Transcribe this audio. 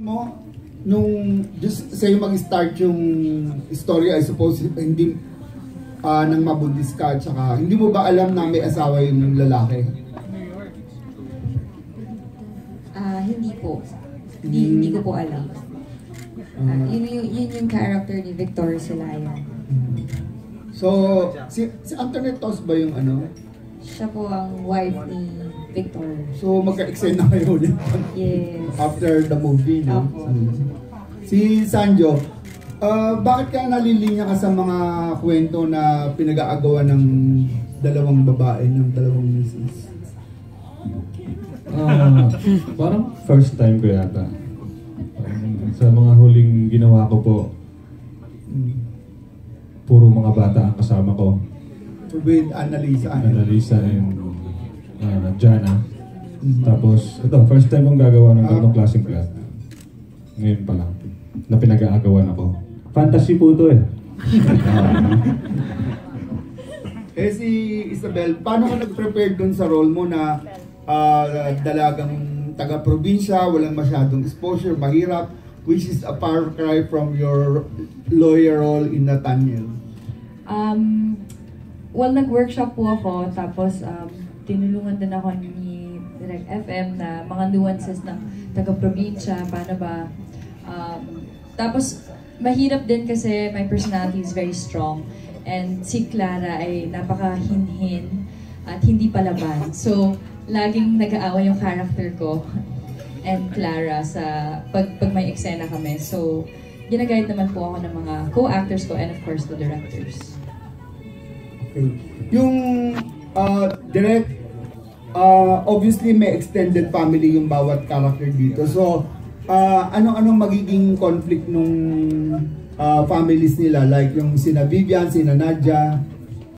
Mo, nung just sa'yo mag-start yung story, I suppose, hindi nang mabundis ka, tsaka hindi mo ba alam na may asawa yung lalaki? Hindi po. Hindi ko po alam. Yun yung character ni Victor Celaya. So, si Antoinette Tos ba yung ano? Siya po ang wife ni Victor. So, magka-extend na kayo ulit. Yes. After the movie, no? Si Sanjo, bakit kaya nalilinya ka sa mga kwento na pinag-aagawan ng dalawang babae, ng dalawang misis? Parang first time ko yata. Sa mga huling ginawa ko po, puro mga bata ang kasama ko. With Annalisa. Annalisa and Jana. Tapos, ito, first time kong gagawa ng ganong klaseng plot. Ngayon pa lang, na pinag-aagawan ako. Fantasy po ito eh. Si Isabel, paano ka nag-prepare dun sa role mo na dalagang taga-probinsya, walang masyadong exposure, mahirap, which is a far cry from your lawyer role in Nathaniel? Well, nag-workshop po ako, tapos tinulungan din ako ni Direct FM na mga nuances ng taga-probinsya, paano ba. Tapos, mahirap din kasi my personality is very strong. And si Clara ay napaka-hinhin at hindi palaban. So, laging nag-aaway yung character ko and Clara sa pag may eksena kami. So, ginaguide naman po ako ng mga co-actors ko and of course the directors. Okay. Yung direct, obviously may extended family yung bawat character dito. So, anong magiging conflict nung families nila? Like yung sina Vivian, sina Nadia,